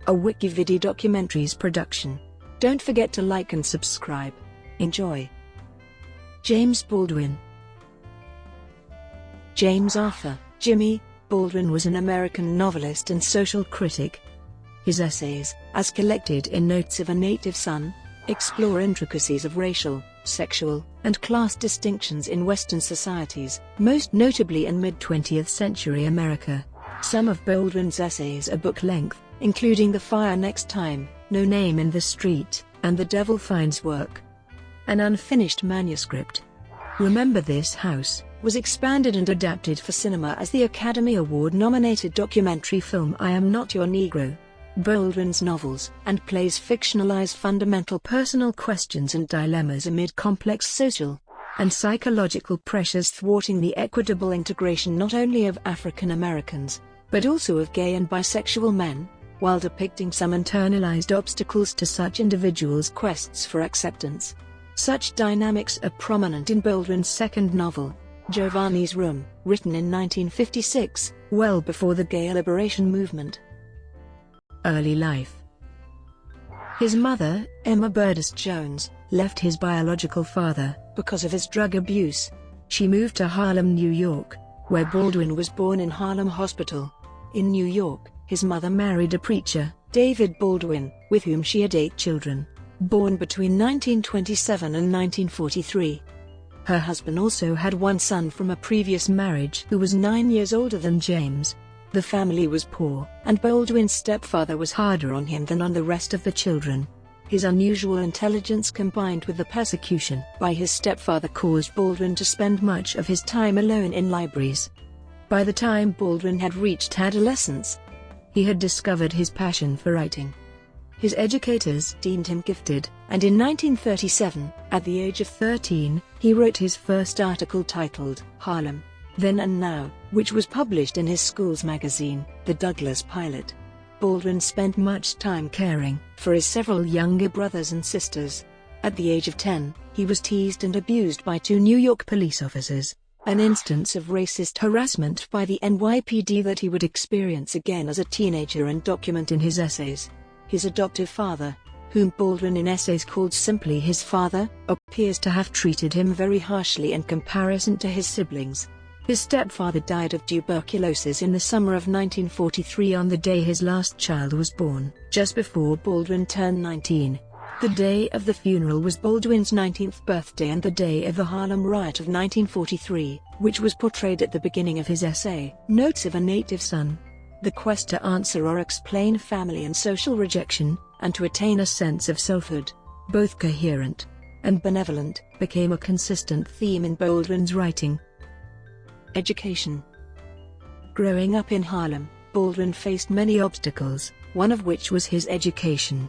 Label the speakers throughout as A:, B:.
A: a WikiVidi documentaries production. Don't forget to like and subscribe. Enjoy. James Baldwin. James Arthur, Jimmy, Baldwin was an American novelist and social critic. His essays, as collected in Notes of a Native Son, explore intricacies of racial, sexual, and class distinctions in Western societies, most notably in mid-20th century America. Some of Baldwin's essays are book-length, including The Fire Next Time, No Name in the Street, and The Devil Finds Work. An unfinished manuscript, Remember This House, was expanded and adapted for cinema as the Academy Award-nominated documentary film I Am Not Your Negro. Baldwin's novels and plays fictionalize fundamental personal questions and dilemmas amid complex social and psychological pressures, thwarting the equitable integration not only of African Americans, but also of gay and bisexual men, while depicting some internalized obstacles to such individuals' quests for acceptance. Such dynamics are prominent in Baldwin's second novel, Giovanni's Room, written in 1956, well before the gay liberation movement. Early life. His mother, Emma Burdess Jones, left his biological father because of his drug abuse. She moved to Harlem, New York, where Baldwin was born in Harlem Hospital. In New York, his mother married a preacher, David Baldwin, with whom she had 8 children, born between 1927 and 1943. Her husband also had one son from a previous marriage who was 9 years older than James. The family was poor, and Baldwin's stepfather was harder on him than on the rest of the children. His unusual intelligence combined with the persecution by his stepfather caused Baldwin to spend much of his time alone in libraries. By the time Baldwin had reached adolescence, he had discovered his passion for writing. His educators deemed him gifted, and in 1937, at the age of 13, he wrote his first article titled Harlem, Then and Now, which was published in his school's magazine, The Douglas Pilot. Baldwin spent much time caring for his several younger brothers and sisters. At the age of 10, he was teased and abused by 2 New York police officers, an instance of racist harassment by the NYPD that he would experience again as a teenager and document in his essays. His adoptive father, whom Baldwin in essays called simply his father, appears to have treated him very harshly in comparison to his siblings. His stepfather died of tuberculosis in the summer of 1943 on the day his last child was born, just before Baldwin turned 19. The day of the funeral was Baldwin's 19th birthday and the day of the Harlem Riot of 1943, which was portrayed at the beginning of his essay, Notes of a Native Son. The quest to answer or explain family and social rejection, and to attain a sense of selfhood, both coherent and benevolent, became a consistent theme in Baldwin's writing. Education. Growing up in Harlem, Baldwin faced many obstacles, one of which was his education.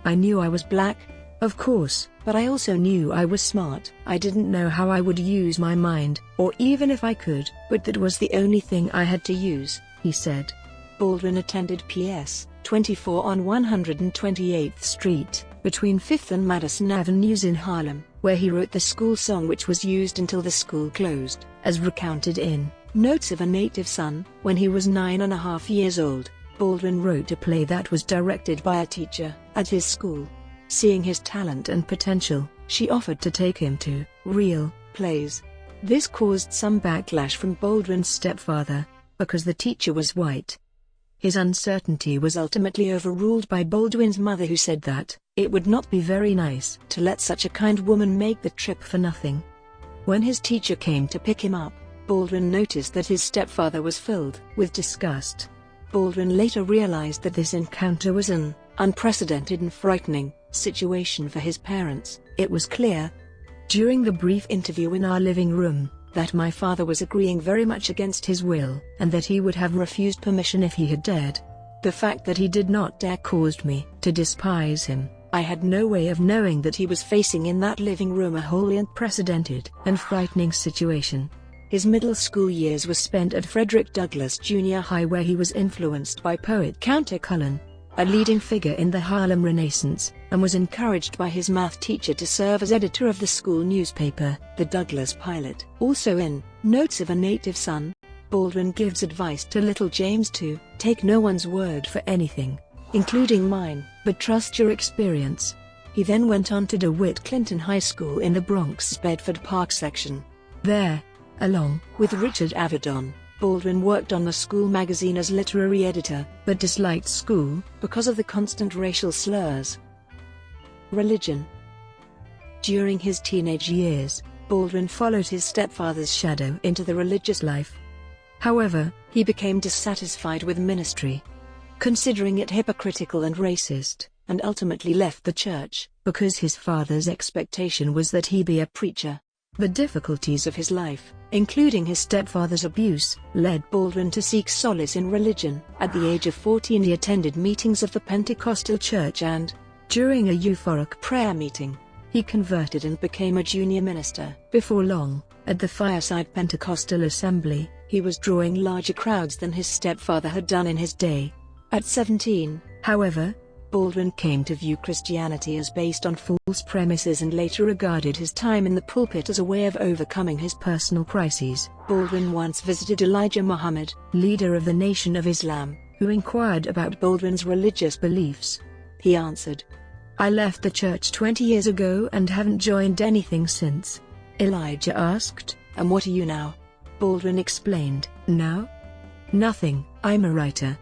A: I knew I was black, of course, but I also knew I was smart. I didn't know how I would use my mind, or even if I could, but that was the only thing I had to use, he said. Baldwin attended PS 24 on 128th Street, between 5th and Madison Avenues in Harlem, where he wrote the school song which was used until the school closed, as recounted in Notes of a Native Son. When he was 9.5 years old, Baldwin wrote a play that was directed by a teacher at his school. Seeing his talent and potential, she offered to take him to real plays. This caused some backlash from Baldwin's stepfather, because the teacher was white. His uncertainty was ultimately overruled by Baldwin's mother, who said that it would not be very nice to let such a kind woman make the trip for nothing. When his teacher came to pick him up, Baldwin noticed that his stepfather was filled with disgust. Baldwin later realized that this encounter was an unprecedented and frightening situation for his parents. It was clear, during the brief interview in our living room, that my father was agreeing very much against his will, and that he would have refused permission if he had dared. The fact that he did not dare caused me to despise him. I had no way of knowing that he was facing in that living room a wholly unprecedented and frightening situation. His middle school years were spent at Frederick Douglass Junior High, where he was influenced by poet Count Cullen, a leading figure in the Harlem Renaissance, and was encouraged by his math teacher to serve as editor of the school newspaper, the Douglas Pilot. Also in Notes of a Native Son, Baldwin gives advice to little James to take no one's word for anything. including mine, but trust your experience." He then went on to DeWitt Clinton High School in the Bronx's Bedford Park section. There, along with Richard Avedon, Baldwin worked on the school magazine as literary editor, but disliked school because of the constant racial slurs. Religion. During his teenage years, Baldwin followed his stepfather's shadow into the religious life. However, he became dissatisfied with ministry, considering it hypocritical and racist, and ultimately left the church, because his father's expectation was that he be a preacher. The difficulties of his life, including his stepfather's abuse, led Baldwin to seek solace in religion. At the age of 14 he attended meetings of the Pentecostal church and, during a euphoric prayer meeting, he converted and became a junior minister. Before long, at the Fireside Pentecostal Assembly, he was drawing larger crowds than his stepfather had done in his day. At 17, however, Baldwin came to view Christianity as based on false premises and later regarded his time in the pulpit as a way of overcoming his personal crises. Baldwin once visited Elijah Muhammad, leader of the Nation of Islam, who inquired about Baldwin's religious beliefs. He answered, "I left the church 20 years ago and haven't joined anything since." Elijah asked, "And what are you now?" Baldwin explained, "Now? Nothing, I'm a writer.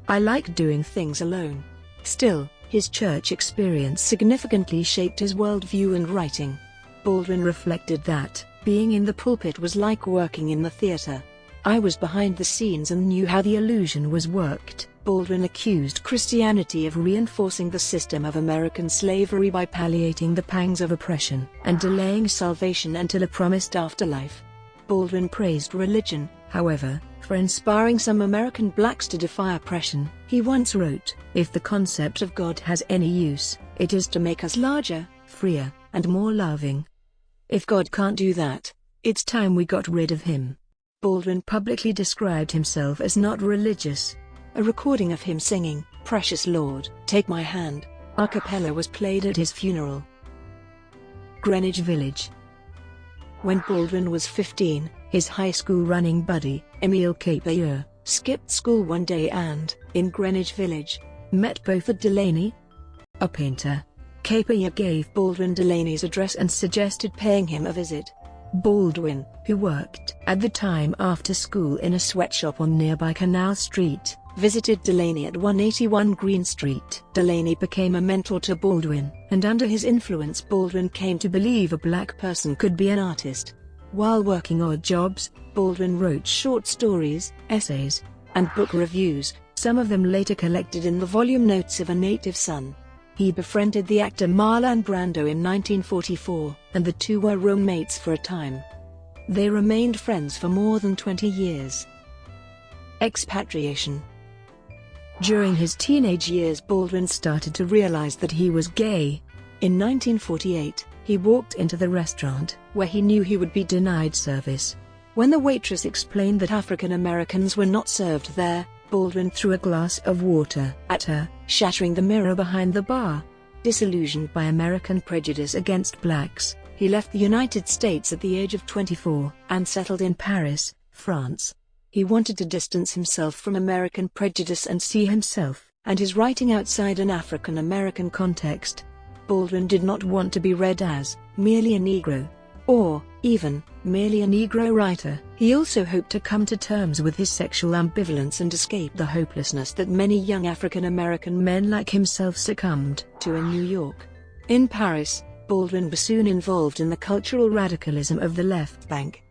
A: I like doing things alone." Still, his church experience significantly shaped his worldview and writing. Baldwin reflected that, being in the pulpit was like working in the theater. "I was behind the scenes and knew how the illusion was worked." Baldwin accused Christianity of reinforcing the system of American slavery by palliating the pangs of oppression and delaying salvation until a promised afterlife. Baldwin praised religion, however, for inspiring some American blacks to defy oppression. He once wrote, "If the concept of God has any use, it is to make us larger, freer, and more loving. If God can't do that, it's time we got rid of him." Baldwin publicly described himself as not religious. A recording of him singing, "Precious Lord, Take My Hand," a cappella was played at his funeral. Greenwich Village. When Baldwin was 15, his high school running buddy, Emile Capeur, skipped school one day and, in Greenwich Village, met Beaufort Delaney, a painter. Capeur gave Baldwin Delaney's address and suggested paying him a visit. Baldwin, who worked at the time after school in a sweatshop on nearby Canal Street, visited Delaney at 181 Green Street. Delaney became a mentor to Baldwin, and under his influence Baldwin came to believe a black person could be an artist. While working odd jobs, Baldwin wrote short stories, essays, and book reviews, some of them later collected in the volume Notes of a Native Son. He befriended the actor Marlon Brando in 1944, and the two were roommates for a time. They remained friends for more than 20 years. Expatriation. During his teenage years Baldwin started to realize that he was gay. In 1948, he walked into the restaurant, where he knew he would be denied service. When the waitress explained that African Americans were not served there, Baldwin threw a glass of water at her, shattering the mirror behind the bar. Disillusioned by American prejudice against blacks, he left the United States at the age of 24 and settled in Paris, France. He wanted to distance himself from American prejudice and see himself and his writing outside an African American context. Baldwin did not want to be read as merely a Negro, or even merely a Negro writer. He also hoped to come to terms with his sexual ambivalence and escape the hopelessness that many young African American men like himself succumbed to in New York. In Paris, Baldwin was soon involved in the cultural radicalism of the left bank.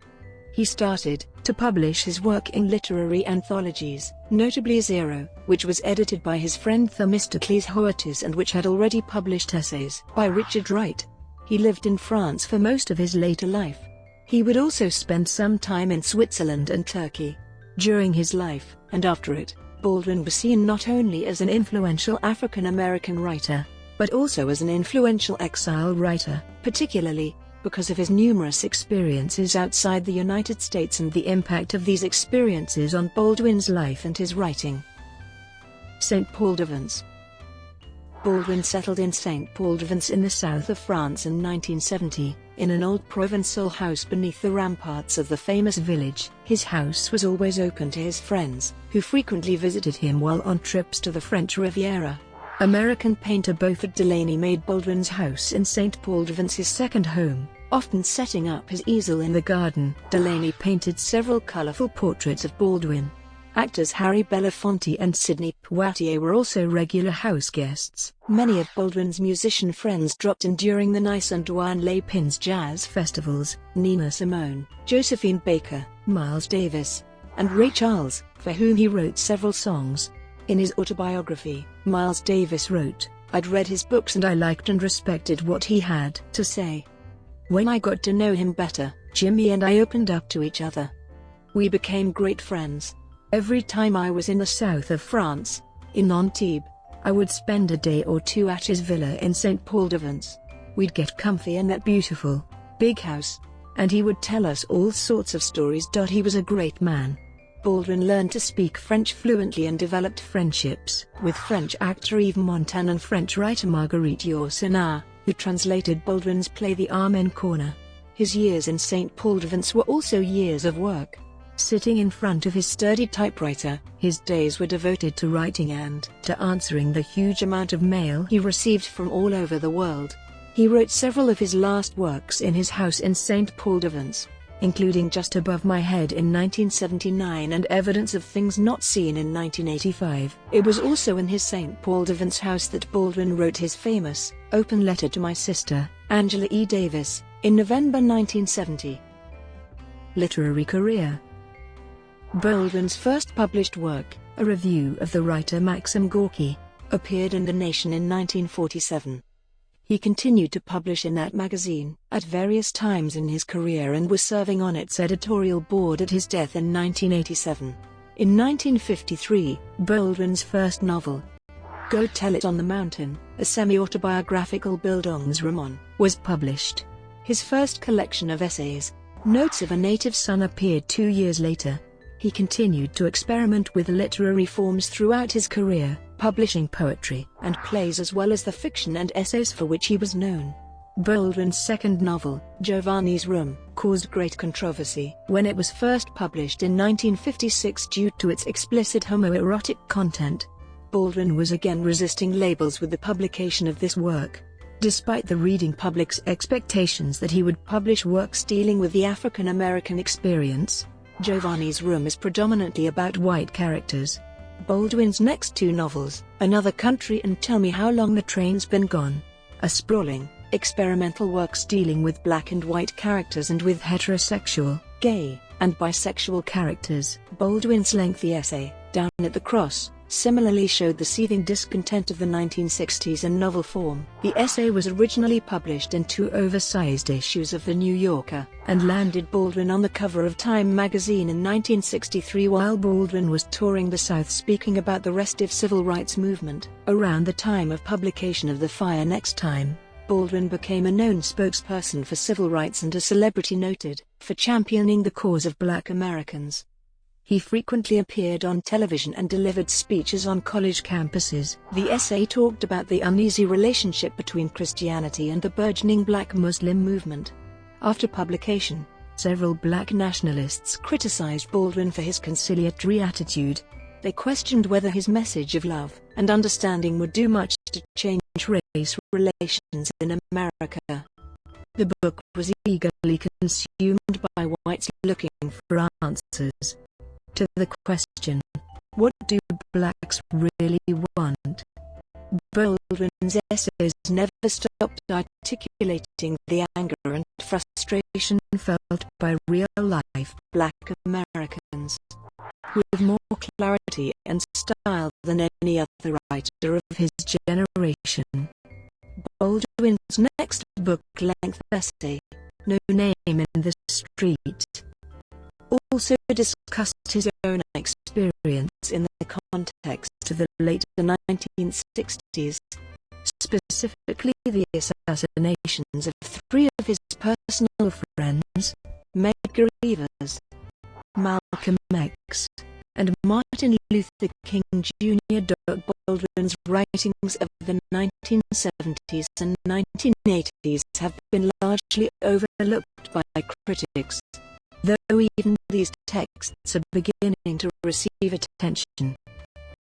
A: He started to publish his work in literary anthologies, notably Zero, which was edited by his friend Themistocles Hoetis and which had already published essays by Richard Wright. He lived in France for most of his later life. He would also spend some time in Switzerland and Turkey. During his life, and after it, Baldwin was seen not only as an influential African American writer, but also as an influential exile writer, particularly because of his numerous experiences outside the United States and the impact of these experiences on Baldwin's life and his writing. Saint-Paul-de-Vence. Baldwin settled in Saint-Paul-de-Vence in the south of France in 1970, in an old Provençal house beneath the ramparts of the famous village. His house was always open to his friends, who frequently visited him while on trips to the French Riviera. American painter Beaufort Delaney made Baldwin's house in Saint-Paul-de-Vence his second home, often setting up his easel in the garden. Delaney painted several colorful portraits of Baldwin. Actors Harry Belafonte and Sidney Poitier were also regular house guests. Many of Baldwin's musician friends dropped in during the Nice and Douane Les Pins jazz festivals: Nina Simone, Josephine Baker, Miles Davis, and Ray Charles, for whom he wrote several songs. In his autobiography, Miles Davis wrote, "I'd read his books and I liked and respected what he had to say. When I got to know him better, Jimmy and I opened up to each other. We became great friends. Every time I was in the south of France, in Antibes, I would spend a day or two at his villa in Saint-Paul-de-Vence. We'd get comfy in that beautiful, big house, and he would tell us all sorts of stories. He was a great man." Baldwin learned to speak French fluently and developed friendships with French actor Yves Montand and French writer Marguerite Yourcenar, who translated Baldwin's play The Amen Corner. His years in Saint-Paul-de-Vence were also years of work. Sitting in front of his sturdy typewriter, his days were devoted to writing and to answering the huge amount of mail he received from all over the world. He wrote several of his last works in his house in Saint-Paul-de-Vence, including Just Above My Head in 1979 and Evidence of Things Not Seen in 1985. It was also in his Saint-Paul-de-Vence house that Baldwin wrote his famous Open Letter to My Sister, Angela E. Davis, in November 1970. Literary career. Baldwin's first published work, a review of the writer Maxim Gorky, appeared in The Nation in 1947. He continued to publish in that magazine at various times in his career and was serving on its editorial board at his death in 1987. In 1953, Baldwin's first novel, Go Tell It on the Mountain, a semi-autobiographical Bildungsroman, was published. His first collection of essays, Notes of a Native Son, appeared 2 years later. He continued to experiment with literary forms throughout his career, publishing poetry and plays as well as the fiction and essays for which he was known. Baldwin's second novel, Giovanni's Room, caused great controversy when it was first published in 1956 due to its explicit homoerotic content. Baldwin was again resisting labels with the publication of this work. Despite the reading public's expectations that he would publish works dealing with the African American experience, Giovanni's Room is predominantly about white characters. Baldwin's next two novels, Another Country and Tell Me How Long the Train's Been Gone, are sprawling, experimental works dealing with black and white characters and with heterosexual, gay, and bisexual characters. Baldwin's lengthy essay, Down at the Cross, similarly showed the seething discontent of the 1960s in novel form. The essay was originally published in 2 oversized issues of The New Yorker, and landed Baldwin on the cover of Time magazine in 1963 while Baldwin was touring the South speaking about the restive civil rights movement. Around the time of publication of The Fire Next Time, Baldwin became a known spokesperson for civil rights and a celebrity noted for championing the cause of Black Americans. He frequently appeared on television and delivered speeches on college campuses. The essay talked about the uneasy relationship between Christianity and the burgeoning Black Muslim movement. After publication, several Black nationalists criticized Baldwin for his conciliatory attitude. They questioned whether his message of love and understanding would do much to change race relations in America. The book was eagerly consumed by whites looking for answers to the question, what do blacks really want? Baldwin's essays never stopped articulating the anger and frustration felt by real-life Black Americans. With more clarity and style than any other writer of his generation, Baldwin's next book-length essay, No Name in the Street, also discussed his own experience in the context of the late 1960s, specifically the assassinations of 3 of his personal friends, Medgar Evers, Malcolm X, and Martin Luther King Jr. Baldwin's writings of the 1970s and 1980s have been largely overlooked by critics, though even these texts are beginning to receive attention.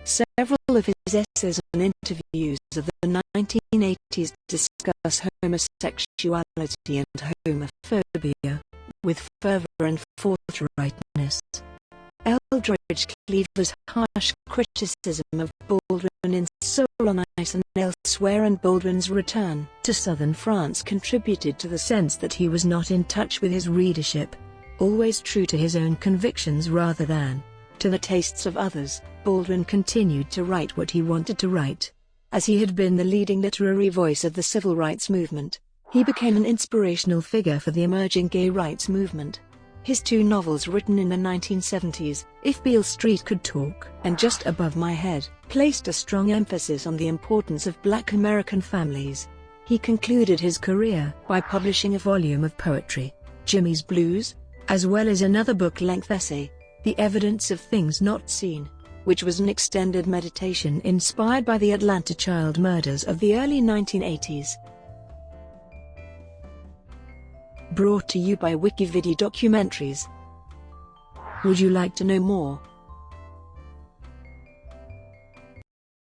A: Several of his essays and interviews of the 1980s discuss homosexuality and homophobia with fervor and forthrightness. Eldridge Cleaver's harsh criticism of Baldwin in Soul on Ice and elsewhere, and Baldwin's return to southern France contributed to the sense that he was not in touch with his readership, always true to his own convictions rather than to the tastes of others. Baldwin continued to write what he wanted to write. As he had been the leading literary voice of the civil rights movement, he became an inspirational figure for the emerging gay rights movement. His two novels written in the 1970s, If Beale Street Could Talk and Just Above My Head, placed a strong emphasis on the importance of Black American families. He concluded his career by publishing a volume of poetry, Jimmy's Blues, as well as another book-length essay, The Evidence of Things Not Seen, which was an extended meditation inspired by the Atlanta child murders of the early 1980s. Brought to you by WikiVidi Documentaries. Would you like to know more?